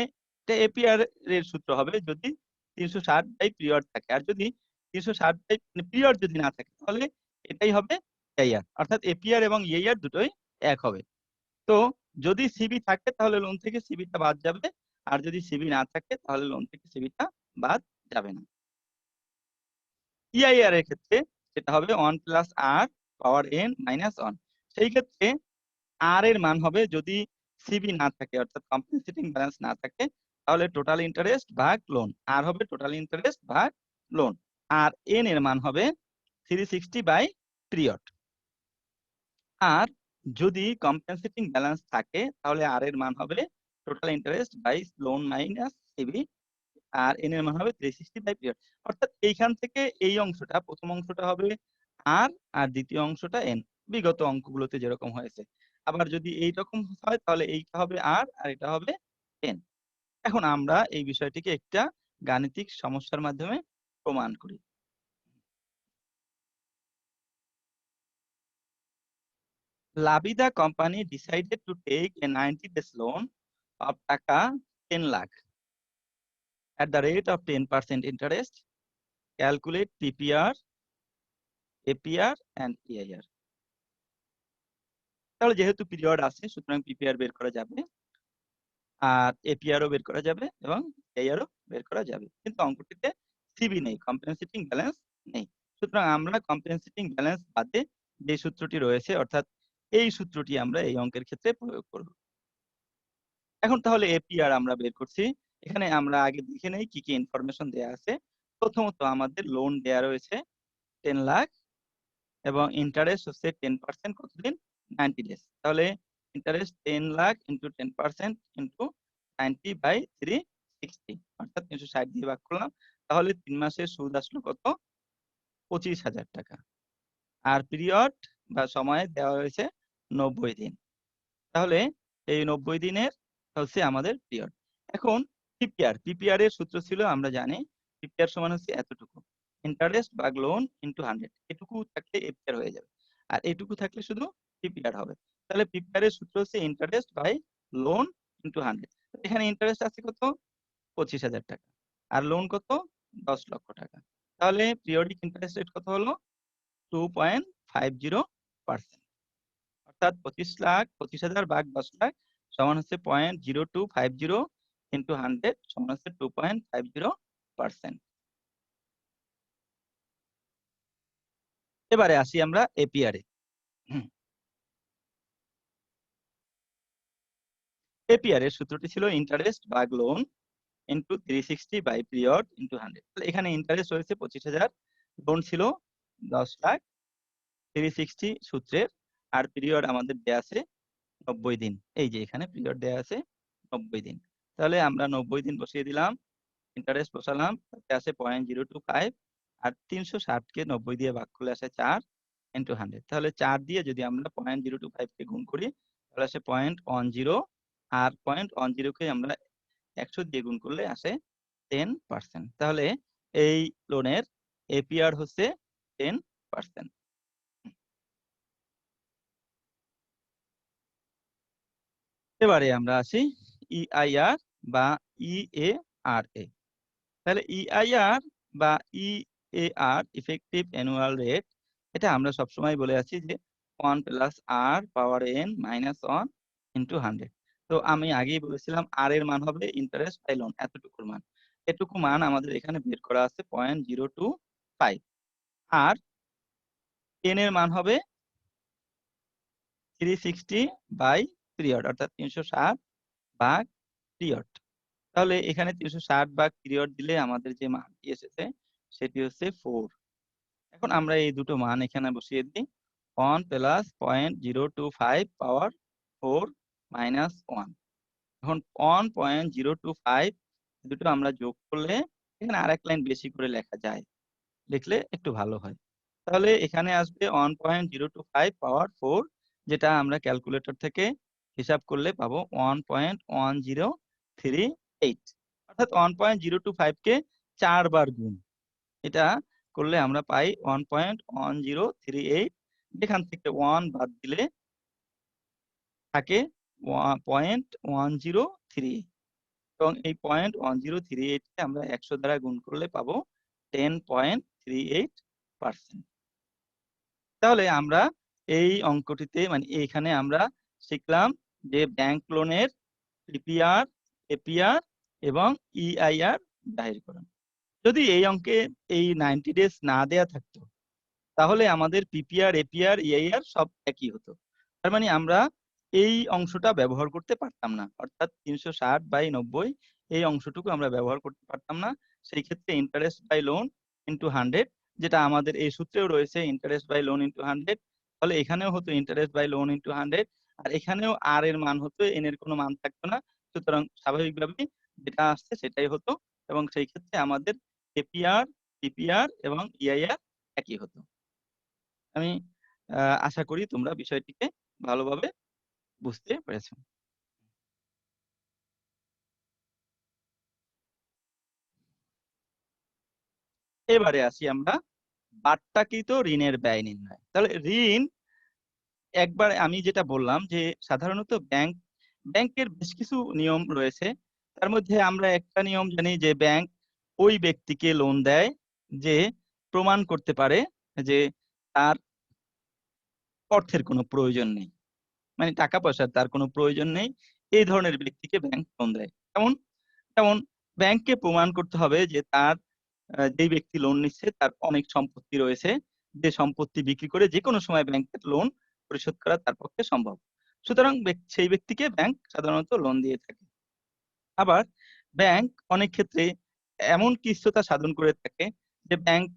এপিআর এর সূত্র হবে যদি ৩৬০ বাই পিরিয়ড থাকে। আর যদি ৩৬০ বাই পিরিয়ড যদি না থাকে, তাহলে এটাই হবে ইআইআর, অর্থাৎ এপিআর এবং ইআইআর দুটোই এক হবে। তো যদি সিবি থাকে তাহলে লোন থেকে সিবিটা বাদ যাবে, আর যদি সিবি না থাকে তাহলে লোন থেকে সিবিটা বাদ যাবে না। ইআইআর এর ক্ষেত্রে সেটা হবে 1 প্লাস আর পাওয়ার n মাইনাস 1। সেই ক্ষেত্রে আর এর মান হবে, যদি সিবি না থাকে অর্থাৎ কম্পেনসেটিং ব্যালেন্স না থাকে, তাহলে টোটাল ইন্টারেস্ট ভাগ লোন। আর হবে টোটাল ইন্টারেস্ট ভাগ লোন। আর n এর মান হবে 360 বাই পিরিয়ড। আর যদি কম্পেনসেটিং ব্যালেন্স থাকে, তাহলে আর এর মান হবে total interest by loan minus CB. আর n এর মান হবে 360 বাই পিরিয়ড। অর্থাৎ এইখান থেকে এই অংশটা, প্রথম অংশটা হবে আর, আর দ্বিতীয় অংশটা n, বিগত অঙ্কগুলোতে যেরকম হয়েছে। আবার যদি এইরকম হয় তাহলে এইটা হবে আর, আর এটা হবে n। এখন আমরা এই বিষয়টিকে একটা গাণিতিক সমস্যার মাধ্যমে প্রমাণ করি। Labida company decided to take a 90 days loan of টাকা 10 lakh at the rate of 10% interest. Calculate PPR, APR and EIR. তাহলে যেহেতু পিরিয়ড আছে, সুতরাং পিপিআর বের করা যাবে, আর এপিআরও বের করা যাবে এবং এআইআরও বের করা যাবে। কিন্তু অঙ্কটিতে সিবি নেই, কম্পেনসেটিং ব্যালেন্স নেই। সুতরাং আমরা কম্পেনসেটিং ব্যালেন্স বাদে যে সূত্রটি রয়েছে, অর্থাৎ এই সূত্রটি আমরা এই অঙ্কের ক্ষেত্রে প্রয়োগ করব। এখন তাহলে এপিআর আমরা বের করছি। এখানে আমরা আগে দেখে নেই কি কি ইনফরমেশন দেয়া আছে। প্রথমত আমাদের লোন দেয়া রয়েছে 10 লাখ এবং ইন্টারেস্ট হচ্ছে 10%, কতদিন? 90 ডেজ। তাহলে interest 10 lakh into 10% into 90 by 360, অর্থাৎ 360 দিয়ে ভাগ করলাম। তাহলে 3 মাসের সুদ আসলো কত? 25,000 টাকা। আর পিরিয়ড বা সময় দেওয়া হয়েছে 90 দিন। তাহলে এই 90 দিনের হচ্ছে আমাদের পিরিয়ড। এখন পিপিআর এর সূত্র ছিল আমরা জানি পিপিআর সমান হচ্ছে এতটুকু। ইন্টারেস্ট ভাগ লোন ইনটু 100 এটুকু থাকলে এপিআর হয়ে যাবে। আর এটুকু থাকলে শুধু পিপিআর হবে। তাহলে পিপিআর এর সূত্র হচ্ছে ইন্টারেস্ট বাই লোন ইনটু 100। এখানে ইন্টারেস্ট আছে কত? 25,000 টাকা। আর লোন কত? 10 লক্ষ টাকা। তাহলে পিরিয়ডিক ইন্টারেস্ট রেট কত হলো? 2.50%। অর্থাৎ 25,000 ভাগ 10 লাখ সমান হচ্ছে 0.0250 ইন্টু 100 সমান হচ্ছে 2.50%। এবারে আসি আমরা এপিআর এ। এপিআর এর সূত্রটি ছিল ইন্টারেস্ট ভাগ loan into 360 by period into 100। তাহলে এখানে ইন্টারেস্ট হয়েছে 25,000, লোন ছিল 10 লাখ, 360 সূত্রের, আর পিরিয়ড আমাদের দেয়া আছে 90 দিন। এই যে এখানে পিরিয়ড দেয়া আছে 90 দিন। তাহলে আমরা 90 দিন বসিয়ে দিলাম, ইন্টারেস্ট বসালাম, তাতে আসে 0.025, আর 360 কে 90 দিয়ে ভাগ করলে আসে 4 ইনটু 100। তাহলে 4 দিয়ে যদি আমরা 0.025 কে গুণ করি তাহলে আসে 0.10, আর 0.10 কে আমরা 100 দিয়ে গুণ করলে আসে 10%। তাহলে এই লোনের এপিআর হচ্ছে 10%। এবারে আমরা আসি ইআইআর বা ইএআরএ। তাহলে ইআইআর বা ইএআর ইফেক্টিভ অ্যানুয়াল রেট, এটা আমরা সবসময় বলে আছি যে 1 প্লাস আর পাওয়ার এন মাইনাস 1 ইনটু 100। তো আমি আগেই বলেছিলাম আর এর মান হবে ইন্টারেস্ট বাই লোন, এতটুকুর মান। এটুকু মান আমাদের এখানে বের করা আছে 0.025। আর এন এর মান হবে 360 বাই পিরিয়ড, অর্থাৎ 360 ভাগ পিরিয়ড। তাহলে এখানে 360 ভাগ পিরিয়ড দিলে আমাদের যে মানটি এসেছে সেটি হচ্ছে 4। এখন আমরা এই দুটো মান এখানে বসিয়ে দিই। 1 প্লাস 0.025 পাওয়ার 4 মাইনাস 1। এখন 1.025 দুটো আমরা যোগ করলে এখানে আরেক লাইন বেশি করে লেখা যায়, লিখলে একটু ভালো হয়। তাহলে এখানে আসবে 1.025 পাওয়ার 4, যেটা আমরা ক্যালকুলেটর থেকে হিসাব করলে পাবো 1.1038। অর্থাৎ 1.025 কে 4 বার গুণ। এটা করলে আমরা পাই 1.1038। যেখান থেকে 1 বাদ দিলে থাকে 0.103, এবং এই 0.1038 কে আমরা 100 দ্বারা গুণ করলে পাবো 10.38%। তাহলে আমরা এই অঙ্কটিতে মানে এখানে আমরা শিখলাম যে ব্যাংক লোনের পিপিআর, এপিআর এবং ইআইআর বাহির করা। যদি এই অঙ্কে এই 90 ডেজ না দেয়া থাকতো তাহলে আমাদের পিপিআর, এপিআর, ইআইআর সব একই হতো। তার মানে আমরা এই অংশটা ব্যবহার করতে পারতাম না, অর্থাৎ 360/90 এই অংশটুকু আমরা ব্যবহার করতে পারতাম না। সেই ক্ষেত্রে ইন্টারেস্ট বাই লোন ইনটু 100, যেটা আমাদের এই সূত্রেও রয়েছে ইন্টারেস্ট বাই লোন ইনটু 100, ফলে এখানেও হতো ইন্টারেস্ট বাই লোন ইনটু 100, আর এখানেও আর এর মান হতো, এন এর কোনো মান থাকতো না। সুতরাং স্বাভাবিকভাবেই যেটা আসছে সেটাই হতো, এবং সেই ক্ষেত্রে আমাদের এপিআর, পিপিআর এবং ইআইআর একই হতো। আমি আশা করি তোমরা বিষয়টিকে ভালোভাবে বুঝতে পেরেছো। এবারে আসি আমরা বাট্টাকৃত ঋণের ব্যয় নির্ণয়। তাহলে ঋণ, একবার আমি যেটা বললাম যে সাধারণত ব্যাংকের বেশ কিছু নিয়ম রয়েছে। তার মধ্যে আমরা একটা নিয়ম জানি যে ব্যাংক ওই ব্যক্তিকে লোন দেয় যে প্রমাণ করতে পারে যে তার অর্থের কোনো প্রয়োজন নেই, মানে টাকা পয়সার তার কোনো প্রয়োজন নেই। এই ধরনের ব্যক্তিকে ব্যাংক লোন দেয়। যেমন যেমন ব্যাংককে প্রমাণ করতে হবে যে তার যেই ব্যক্তি লোন নিচ্ছে তার অনেক সম্পত্তি রয়েছে, যে সম্পত্তি বিক্রি করে যেকোনো সময় ব্যাংকের লোন পরিশোধ করা তার পক্ষে সম্ভব। সুতরাং সেই ব্যক্তিকে ব্যাংক সাধারণত লোন দিয়ে থাকে। আবার ব্যাংক অনেক ক্ষেত্রে এমন কিস্তিতা সাধন করে থাকে যে ব্যাংক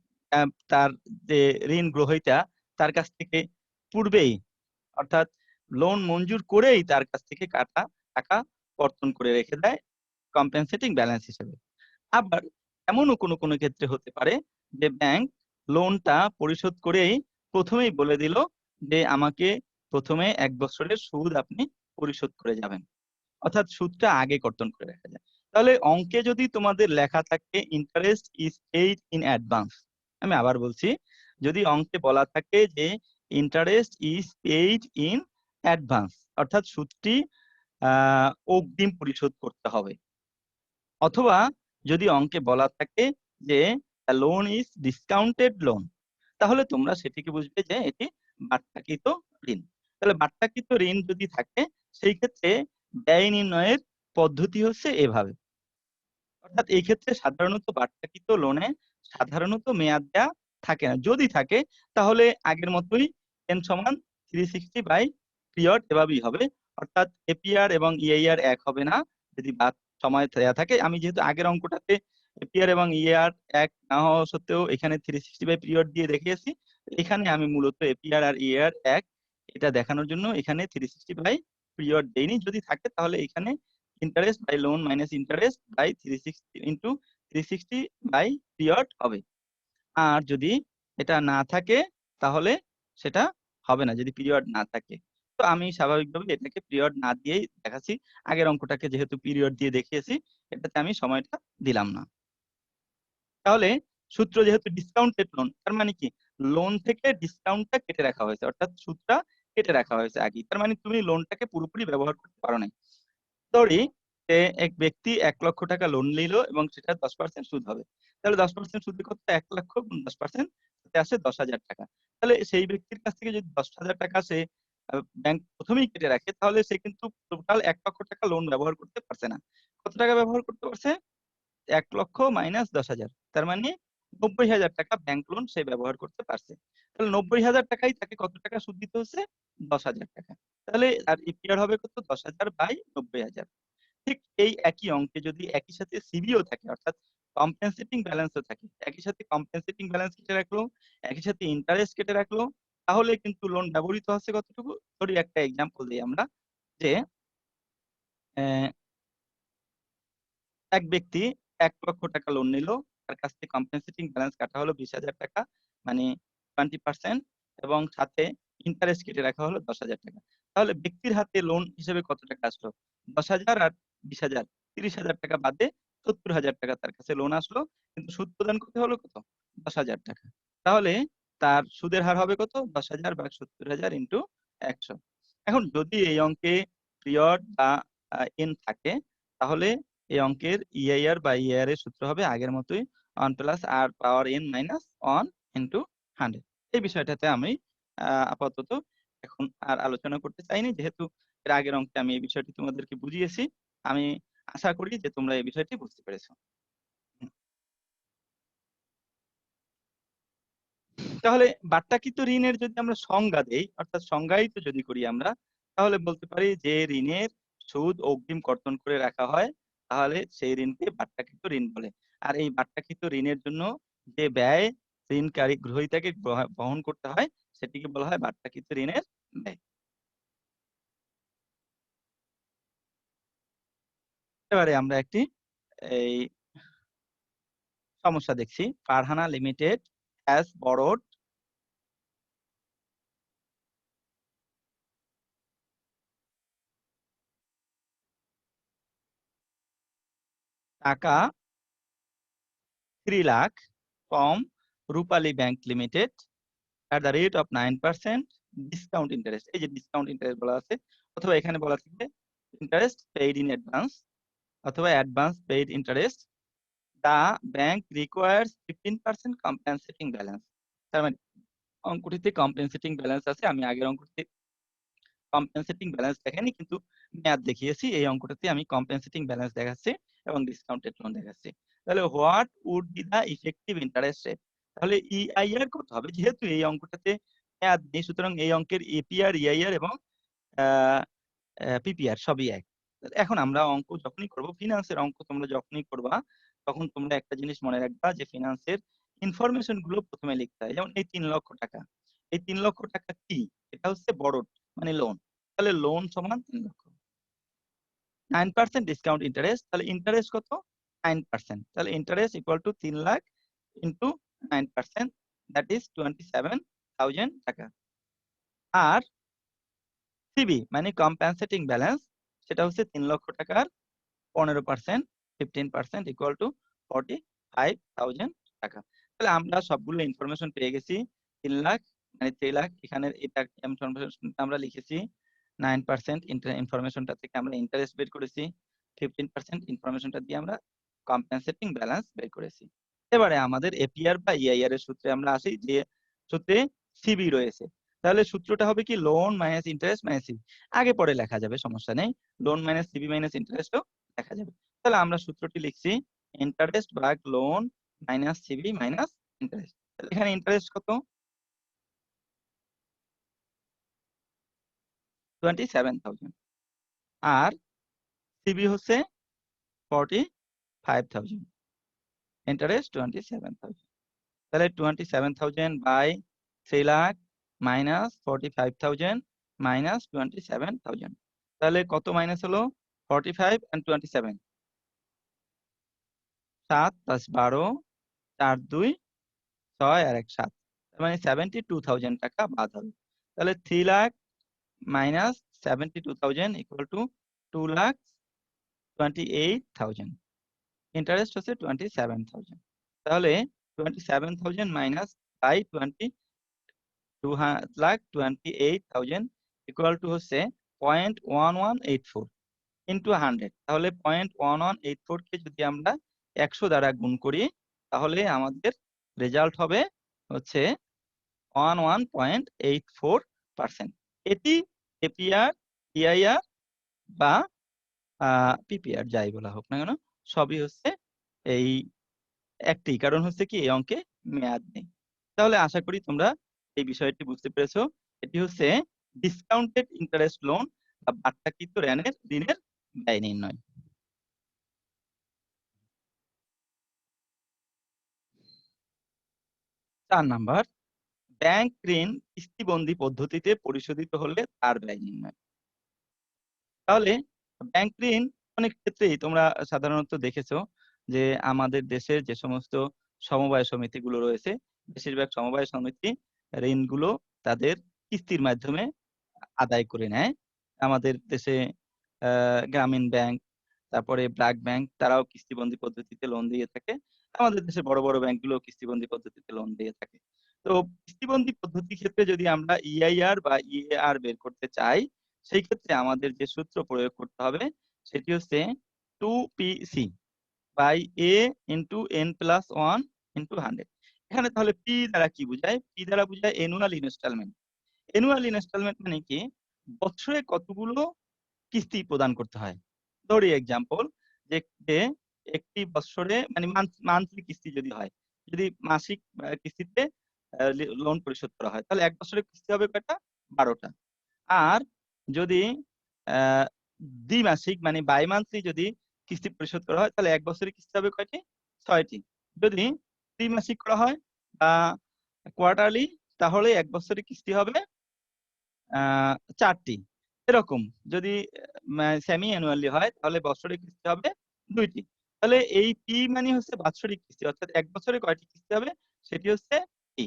তার যে ঋণ গ্রহীতা তার কাছ থেকে পূর্বেই, অর্থাৎ লোন মঞ্জুর করেই তার কাছ থেকে কাটা টাকা কর্তন করে রেখে দেয় কম্পেনসেটিং ব্যালেন্স হিসেবে। আবার এমনও কোনো ক্ষেত্রে হতে পারে যে ব্যাংক লোনটা পরিশোধ করেই প্রথমেই বলে দিল যে আমাকে প্রথমে 1 বছরের সুদ আপনি পরিশোধ করে যাবেন। অর্থাৎ সুদটা আগে কর্তন করে রাখা যায়। তাহলে অঙ্কে যদি তোমাদের লেখা থাকে interest is paid in advance, আমি আবার বলছি, যদি অঙ্কে বলা থাকে যে interest is paid in advance, অর্থাৎ সুদটি অগ্রিম পরিশোধ করতে হবে, অথবা যদি অঙ্কে বলা থাকে যে লোন ইজ ডিসকাউন্টেড লোন, তাহলে তোমরা সেটিকে বুঝবে যে এটি বাট্টাকৃত ঋণ। তাহলে বাট্টাকৃত ঋণ যদি থাকে সেই ক্ষেত্রে ব্যয় নির্ণয়ের পদ্ধতি হচ্ছে এভাবে। অর্থাৎ এই ক্ষেত্রে সাধারণত বাট্টাকৃত লোনে সাধারণত মেয়াদ দেয়া থাকে না, যদি থাকে তাহলে আগের মতোই n সমান 360 বাই পিরিয়ড এভাবেই হবে। অর্থাৎ এপিআর এবং ইএআর এক হবে না যদি বাদ সময় দেয়া থাকে। আমি যেহেতু আগের অঙ্কটাতে এপিআর এবং ইএআর এক না হওয়া সত্ত্বেও এখানে 360 বাই পিরিয়ড দিয়ে দেখিয়েছি, এখানে আমি মূলত এপিআর আর ইএআর এক এটা দেখানোর জন্য এখানে 360 বাই পিরিয়ড দেইনি। যদি থাকে তাহলে এখানে interest by loan minus interest by 360 into 360 by period হবে। আর যদি এটা না থাকে তাহলে সেটা হবে না, যদি পিরিয়ড না থাকে। তো আমি স্বাভাবিকভাবে এটাকে পিরিয়ড না দিয়েই দেখাচ্ছি। আগের অঙ্কটাকে যেহেতু পিরিয়ড দিয়ে দেখিয়েছি, এটাতে আমি সময়টা দিলাম না। তাহলে সূত্র যেহেতু ডিসকাউন্টেড লোন, তার মানে কি লোন থেকে ডিসকাউন্টটা কেটে রাখা হয়েছে, অর্থাৎ সুদটা কেটে রাখা হয়েছে আগেই। তার মানে তুমি লোনটাকে পুরোপুরি ব্যবহার করতে পারো নাই। ধরি যে এক ব্যক্তি 1 লক্ষ টাকা লোন নিল এবং সেটা 10% সুদ হবে। তাহলে 10% সুদে কত? 1 লক্ষ গুণ 10% তাতে আসে 10,000 টাকা। তাহলে সেই ব্যক্তির কাছ থেকে যদি 10,000 টাকা সে ব্যাংক প্রথমেই কেটে রাখে, তাহলে সে কিন্তু টোটাল 1 লক্ষ টাকা লোন ব্যবহার করতে পারছে না। কত টাকা ব্যবহার করতে পারছে? 1 লক্ষ মাইনাস 10,000, তার মানে 90,000 টাকা ব্যাংক লোন সে ব্যবহার করতে পারছে। তাহলে 90,000 টাকাই তাকে কত টাকা সুদ দিতে হচ্ছে? 10,000 টাকা। তাহলে আর ইপিআর হবে কত? 10,000 বাই 90,000। ঠিক এই একই অঙ্কে যদি একই সাথে সিবিও থাকে, অর্থাৎ কম্পেনসেটিং ব্যালেন্সও থাকে, একই সাথে কম্পেনসেটিং ব্যালেন্স কেটে রাখলো, একই সাথে ইন্টারেস্ট কেটে রাখলো, তাহলে কিন্তু লোন ব্যবহৃত হচ্ছে কতটুকু? ধরি একটা এক্সাম্পল দিই আমরা, যে এক ব্যক্তি 1 লক্ষ টাকা লোন নিল, তার কাছ থেকে কম্পেনসেটিং ব্যালেন্স কাটা হলো 20,000 টাকা, মানে 20%, এবং সাথে ইন্টারেস্ট কেটে রাখা হলো 10,000 টাকা। তাহলে ব্যক্তির হাতে লোন হিসেবে কত টাকা আসলো? 10,000 আর 20,000, 30,000 টাকা বাদে 70,000 টাকা তার কাছে লোন আসলো, কিন্তু সুদ প্রদান করতে হলো কত? 10,000 টাকা। তাহলে তার সুদের হার হবে কত? 10,000 ভাগ 70,000 ইন্টু 100। এখন যদি এই অঙ্কে পিরিয়ড বা এন থাকে, তাহলে এই অঙ্কের ইআইআর বা ইআর এর সূত্র হবে আগের মতোই 1 প্লাস আর পাওয়ার n মাইনাস 1 ইন্টু 100। এই বিষয়টাতে আমি আপাতত এখন আর আলোচনা করতে চাইনি, যেহেতু এর আগের অঙ্কে আমি এই বিষয়টি তোমাদেরকে বুঝিয়েছি। আমি আশা করি যে তোমরা এই বিষয়টি বুঝতে পেরেছো। তাহলে বাট্টাকৃত ঋণের যদি আমরা সংজ্ঞা দেই, অর্থাৎ সংজ্ঞায়িত যদি করি আমরা, তাহলে বলতে পারি যে ঋণের সুদ অগ্রিম কর্তন করে রাখা হয়, তাহলে সেই ঋণকে বাট্টাকৃত ঋণ বলে। আর এই বাট্টাকৃত ঋণের জন্য যে ব্যয় ঋণকারী গ্রহীতাকে বহন করতে হয়, সেটিকে বলা হয় বাট্টাকৃত ঋণের ব্যয়। এবারে আমরা একটি এই সমস্যা দেখছি। ফারহানা লিমিটেড হ্যাজ বরোড টাকা 3 lakh from Rupali bank limited at the rate of 9% discount interest. এই যে ডিসকাউন্ট ইন্টারেস্ট বলা আছে, অথবা এখানে বলা থাকে ইন্টারেস্ট পেইড ইন অ্যাডভান্স অথবা অ্যাডভান্স পেইড ইন্টারেস্ট, দা ব্যাংক রিকোয়ার্স 15% কম্পেনসেটিং ব্যালেন্স। তার মানে অঙ্কটিতে কম্পেনসেটিং ব্যালেন্স আছে। আমি আগের অঙ্কটিতে কম্পেনসেটিং ব্যালেন্স দেখাইনি, কিন্তু মেয়াদ দেখিয়েছি। এই অঙ্কটাতে আমি কম্পেনসেটিং ব্যালেন্স দেখাচ্ছি এবং ডিসকাউন্টেড লোন দেখাচ্ছি। তাহলে what would be the effective interest rate? তাহলে ইআইআর কত হবে? যেহেতু এই অঙ্কটাতে মেয়াদ নেই, সুতরাং এই অঙ্কের এপিআর, ইআইআর এবং পিপিআর সবই এক। এখন আমরা অঙ্ক যখনই করব, ফিনান্সের অঙ্ক তোমরা যখনই করবা, তখন তোমরা একটা জিনিস মনে রাখবা যে ফিনান্সের ইনফরমেশন গুলো প্রথমে লিখতে হয়। যেমন এই 3 লক্ষ টাকা, এই 3 লক্ষ টাকা কি? এটা হচ্ছে বড় মানে লোন। তাহলে লোন সমান 3 লক্ষ, 9% ডিসকাউন্ট ইন্টারেস্ট, তাহলে ইন্টারেস্ট কত? 9%। তাহলে interest equal to 3 lakh into 9%, that is 27,000 টাকা। আর সিবি মানে কম্পেনসেটিং ব্যালেন্স, সেটা হচ্ছে 3 লক্ষ টাকার 15% 15% ইকুয়াল টু 45,000 টাকা। তাহলে আমরা সবগুলো ইনফরমেশন পেয়ে গেছি। 3 লাখ মানে 3 লাখ এখানে এটা ইনফরমেশনটা আমরা লিখেছি। 9% ইনফরমেশনটা থেকে আমরা ইন্টারেস্ট বের করেছি। 15% ইনফরমেশনটা দিয়ে আমরা কম্পেনসেটিং ব্যালেন্স বের করেছি। এবারে আমাদের এপিআর বা ইআইআর এর সূত্রে আমরা আসি, যে সূত্রে সিবি রয়েছে। তাহলে সূত্রটা হবে কি loan minus interest minus CB. আগে পরে লেখা যাবে, সমস্যা নেই। লোন মাইনাস সিবি মাইনাস ইন্টারেস্টও লেখা যাবে। তাহলে আমরা সূত্রটি লিখছি ইন্টারেস্ট ভাগ loan minus CB minus interest. এখানে ইন্টারেস্ট কত? 27,000 আর সিবি হচ্ছে 45,000, ইন্টারেস্ট 27,000। তাহলে 27,000 বাই 3 লাখ মাইনাস 45,000 মাইনাস 27,000। তাহলে কত মাইনাস হলো? 45 and 27, 7 প্লাস 12, 4 2 6 আর 1 7, তার মানে 72,000 টাকা বাদ হবে। তাহলে 3 lakh minus 72,000 equal to 2,28,000। Interest হচ্ছে 27,000। তাহলে 27,000 মাইনাস বাই 2,28,000 ইকুয়াল টু হচ্ছে 0.1184 ইন্টু 100। তাহলে 0.1184 কে যদি আমরা 100 দ্বারা গুণ করি তাহলে আমাদের রেজাল্ট হবে হচ্ছে 11.84%। এটি এপিআর, ইআইআর বা পিপিআর যাই বলা হোক না কেন, সবই হচ্ছে এই একটি কারণ হচ্ছে কি এই অঙ্কে মেয়াদ নেই। তাহলে আশা করি তোমরা এই বিষয়টি বুঝতে পেরেছো। এটি হচ্ছে ডিসকাউন্টেড ইন্টারেস্ট লোন বা বাট্টাকৃত ঋণের ব্যয় নির্ণয়। 4 নাম্বার, ব্যাংক ঋণ কিস্তিবন্দি পদ্ধতিতে পরিশোধিত হলে তার ব্যয় নির্ণয়। তাহলে ব্যাংক ঋণ অনেক ক্ষেত্রেই তোমরা সাধারণত দেখেছো যে আমাদের দেশের যে সমস্ত সমবায় সমিতিগুলো রয়েছে, বেশিরভাগ সমবায় সমিতি ঋণগুলো তাদের কিস্তির মাধ্যমে আদায় করে নেয়। আমাদের দেশে গ্রামীণ ব্যাংক, তারপরে ব্র্যাক ব্যাংক, তারাও কিস্তিবন্দি পদ্ধতিতে লোন দিয়ে থাকে। আমাদের দেশে বড় বড় ব্যাংকগুলো কিস্তিবন্দি পদ্ধতিতে লোন দিয়ে থাকে। তো কিস্তিবন্দি পদ্ধতির ক্ষেত্রে যদি আমরা ইআইআর বা ইএআর বের করতে চাই, সেই ক্ষেত্রে আমাদের যে সূত্র প্রয়োগ করতে হবে সেটি হচ্ছে 2PC by A into n+1 into 100। এখানে তাহলে পি দ্বারা কি বোঝায়? পি দ্বারা বোঝায় অ্যানুয়াল ইনস্টলমেন্ট। অ্যানুয়াল ইনস্টলমেন্ট মানে কি? বছরে কতগুলো কিস্তি প্রদান করতে হয়। ধরি এক্সাম্পল যে যে একটি বছরে মানে মান্থলি কিস্তি যদি হয়, যদি মাসিক কিস্তিতে লোন পরিশোধ করা হয় তাহলে এক বছরের কিস্তি হবে কয়টা? 12টা। আর যদি আহ দ্বিমাসিক মানে বাই মান্থলি যদি কিস্তি পরিশোধ করা হয় তাহলে এক বছরের কিস্তি হবে কয়টি? 6টি। যদি ত্রিমাসিক করা হয় বা কোয়ার্টারলি তাহলে এক বছরের কিস্তি হবে 4টি। এরকম যদি সেমি অ্যানুয়ালি হয় তাহলে বছরে কিস্তি হবে 2টি। তাহলে এই পি মানে হচ্ছে বাৎসরিক কিস্তি, অর্থাৎ এক বছরে কয়টি কিস্তি হবে সেটি হচ্ছে পি।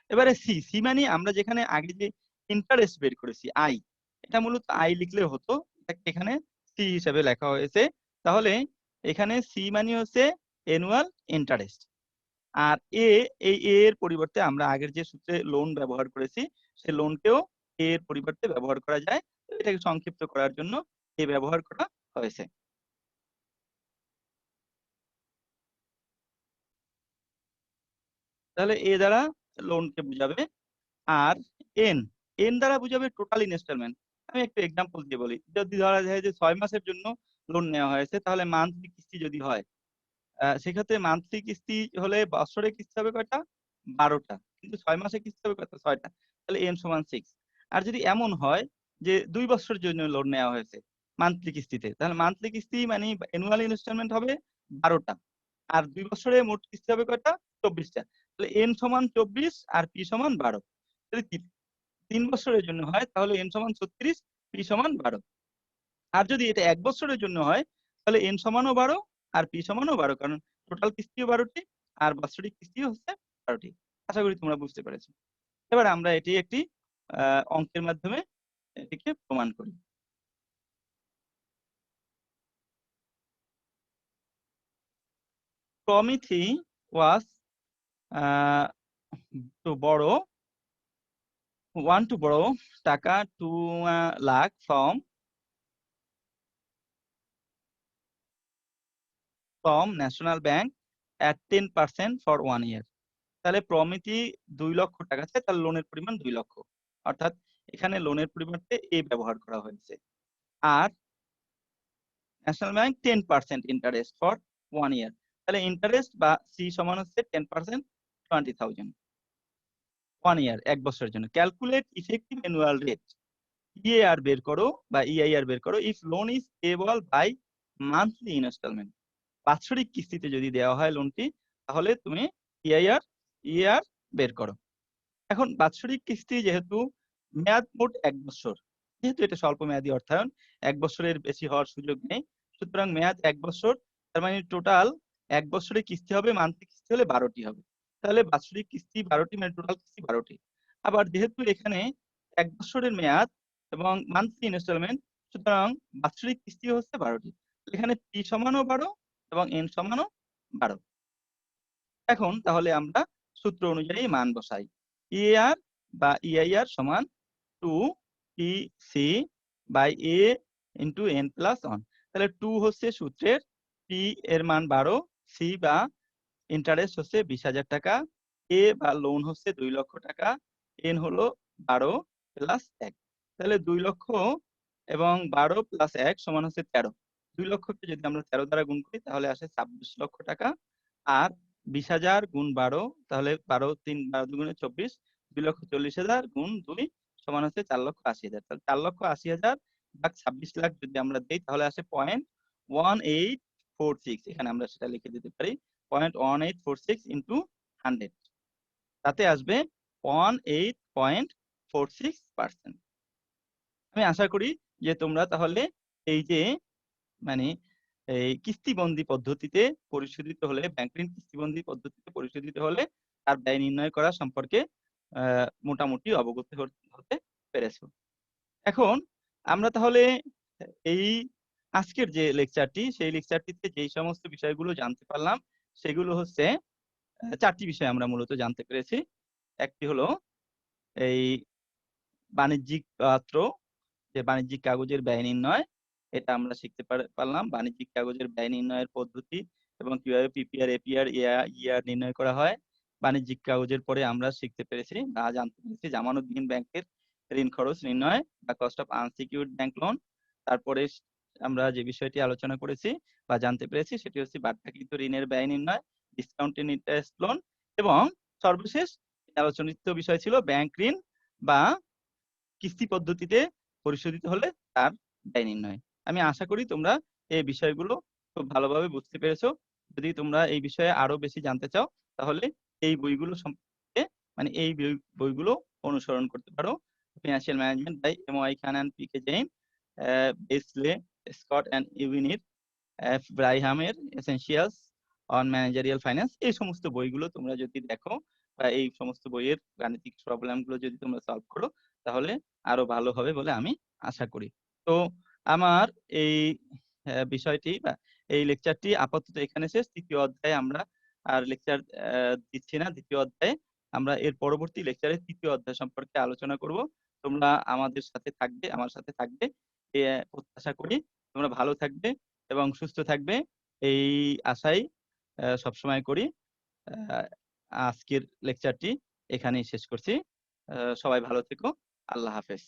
এবারে সি, সি মানে আমরা যেখানে আগে যে ইন্টারেস্ট বের করেছি আই, এটা মূলত আই লিখলে হতো, এটাকে এখানে সি হিসেবে লেখা হয়েছে। তাহলে এখানে সি মানে হচ্ছে অ্যানুয়াল ইন্টারেস্ট। আর এই এর পরিবর্তে আমরা আগের যে সূত্রে লোন ব্যবহার করেছি সেই লোনকেও এর পরিবর্তে ব্যবহার করা যায়। এটাকে সংক্ষিপ্ত করার জন্য এ ব্যবহার করা হয়েছে। তাহলে এ দ্বারা লোনকে বুঝাবে। আর এন, এন দ্বারা বুঝাবে টোটাল ইনস্টলমেন্ট। আমি একটু এক্সাম্পল দিয়ে বলি, যদি ধরা যায় যে 6 মাসের জন্য লোন নেওয়া হয়েছে তাহলে মান্থলি কিস্তি যদি হয় সেক্ষেত্রে মান্থলি কিস্তি হলে বছরে কিস্তি হবে কয়টা? 12টা। কিন্তু 6 মাসে কিস্তি হবে কয়টা? 6টা। তাহলে n সমান 6। আর যদি এমন হয় যে 2 বছরের জন্য লোন নেওয়া হয়েছে মান্থলি কিস্তিতে, তাহলে মান্থলি কিস্তি মানে অ্যানুয়াল ইনস্টলমেন্ট হবে 12টা। আর 2 বছরে মোট কিস্তি হবে কয়টা? 24টা। তাহলে n সমান 24 আর p সমান 12। যদি 3 বছরের জন্য হয় তাহলে n সমান 36, p সমান 12। আর যদি এটা 1 বছরের জন্য হয় তাহলে n সমানও 12 আর p সমানও 12, কারণ টোটাল কিস্তিও 12টি আর বাৎসরিক কিস্তিও হচ্ছে 12টি। আশা করি তোমরা বুঝতে পেরেছো। এবার আমরা এটি একটি অঙ্কের মাধ্যমে এটিকে প্রমাণ করি। প্রমিথি ওয়াজ টু বড়ো টাকা 2 lakh from national bank at 10% for 1 year। তাহলে প্রমিতি 2 লক্ষ টাকা চায়, তার লোনের পরিমাণ 2 লক্ষ, অর্থাৎ এখানে লোনের পরিবর্তে এ ব্যবহার করা হয়েছে। আর ন্যাশনাল ব্যাংক 10% ইন্টারেস্ট ফর 1 ইয়ার, তাহলে ইন্টারেস্ট বা সি সমান হচ্ছে 10% 20,000 1 ইয়ার, 1 বছরের জন্য। Calculate effective annual rate, EAR বের করো বা ইআইআর বের করো if loan is payable by monthly instalment. বাৎসরিক কিস্তিতে যদি দেওয়া হয় লোনটি, তাহলে তুমি ইআইআর বের করো। এখন বাৎসরিক কিস্তি যেহেতু মেয়াদ মোট 1 বছর, যেহেতু এটা স্বল্প মেয়াদী অর্থায়ন, 1 বছরের বেশি হওয়ার সুযোগ নেই, সুতরাং মেয়াদ 1 বছর, তার মানে টোটাল 1 বছরে কিস্তি হবে, মান্থলি কিস্তি হলে 12টি হবে। তাহলে বাৎসরিক কিস্তি 12টি, মানে টোটাল কিস্তি 12টি। আবার যেহেতু এখানে 1 বছরের মেয়াদ এবং মান্থলি ইনস্টলমেন্ট, সুতরাং বাৎসরিক কিস্তি হচ্ছে 12টি। এখানে পি সমানও 12 এবং এন সমানও 12। এখন তাহলে আমরা সূত্র অনুযায়ী মান বসাই। ইএআর বা ইআইআর সমান 2 by A into N plus 1। তাহলে 2 হচ্ছে সূত্রের, পি এর মান 12, সি বা ইন্টারেস্ট হচ্ছে 20,000 টাকা, এ বা লোন হচ্ছে 2 লক্ষ টাকা, এন হলো 12 প্লাস 1। তাহলে 2 লক্ষ এবং 12 প্লাস 1 সমান হচ্ছে 13। 2 লক্ষকে যদি আমরা 13 দ্বারা গুণ করি তাহলে আসে 26 লক্ষ টাকা। আর 20,000 গুণ 12, তাহলে 12 3 12 দুগুণে 24, 2,40,000 গুণ 2 সমান হচ্ছে 4,80,000। তাহলে 4,80,000 ভাগ 26 লাখ যদি আমরা দেই তাহলে আসে 0.1846। এখানে আমরা সেটা লিখে দিতে পারি 0.1846 ইন্টু 100, তাতে আসবে 18.46%। আমি আশা করি যে তোমরা তাহলে এই যে মানে এই কিস্তিবন্দি পদ্ধতিতে পরিশোধিত হলে, ব্যাংক ঋণ কিস্তিবন্দি পদ্ধতিতে পরিশোধিত হলে তার ব্যয় নির্ণয় করা সম্পর্কে মোটামুটি অবগত হতে পেরেছো। এখন আমরা তাহলে এই আজকের যে লেকচারটি, সেই লেকচারটিতে যেই সমস্ত বিষয়গুলো জানতে পারলাম সেগুলো হচ্ছে 4টি বিষয় আমরা মূলত জানতে পেরেছি। একটি হলো এই বাণিজ্যিক পাত্র, যে বাণিজ্যিক কাগজের ব্যয় নির্ণয়, এটা আমরা শিখতে পারলাম। বাণিজ্যিক কাগজের ব্যয় নির্ণয়ের পদ্ধতি এবং কিভাবে পিপিআর, এপিআর, ইআর নির্ণয় করা হয়। বাণিজ্যিক কাগজের পরে আমরা শিখতে পেরেছি বা জানতে পেরেছি জামানতবিহীন ব্যাংকের ঋণ খরচ নির্ণয় বা cost of unsecured bank loan. তারপরে আমরা যে বিষয়টি আলোচনা করেছি বা জানতে পেরেছি সেটি হচ্ছে বাট্টাকৃত ঋণের ব্যয় নির্ণয়, ডিসকাউন্টেড ইন্টারেস্ট লোন, এবং সর্বশেষ আলোচনিত বিষয় ছিল ব্যাংক ঋণ বা কিস্তি পদ্ধতিতে পরিশোধিত হলে তার ব্যয় নির্ণয়। আমি আশা করি তোমরা এই বিষয়গুলো খুব ভালোভাবে বুঝতে পেরেছো। যদি তোমরা এই বিষয়ে আরো বেশি জানতে চাও তাহলে এই বইগুলো সম্পর্কে, মানে এই বইগুলো অনুসরণ করতে পারো। Financial management by M Y Khan and P K Jain, Besley, Scott and unit, F ব্রাইহামের এসেনশিয়ালস অন ম্যানেজারিয়াল ফাইন্যান্স, এই সমস্ত বইগুলো তোমরা যদি দেখো বা এই সমস্ত বইয়ের গাণিতিক প্রবলেমগুলো যদি তোমরা সলভ করো তাহলে আরো ভালো হবে বলে আমি আশা করি। তো আমার এই বিষয়টি বা এই লেকচারটি আপাতত এখানে শেষ। তৃতীয় অধ্যায়ে আমরা আর লেকচার দিচ্ছি না। দ্বিতীয় অধ্যায়ে আমরা এর পরবর্তী লেকচারে তৃতীয় অধ্যায় সম্পর্কে আলোচনা করব। তোমরা আমাদের সাথে থাকবে, আমার সাথে থাকবে, প্রত্যাশা করি। তোমরা ভালো থাকবে এবং সুস্থ থাকবে, এই আশাই সবসময় করি। আজকের লেকচারটি এখানেই শেষ করছি। সবাই ভালো থেকো। আল্লাহ হাফেজ।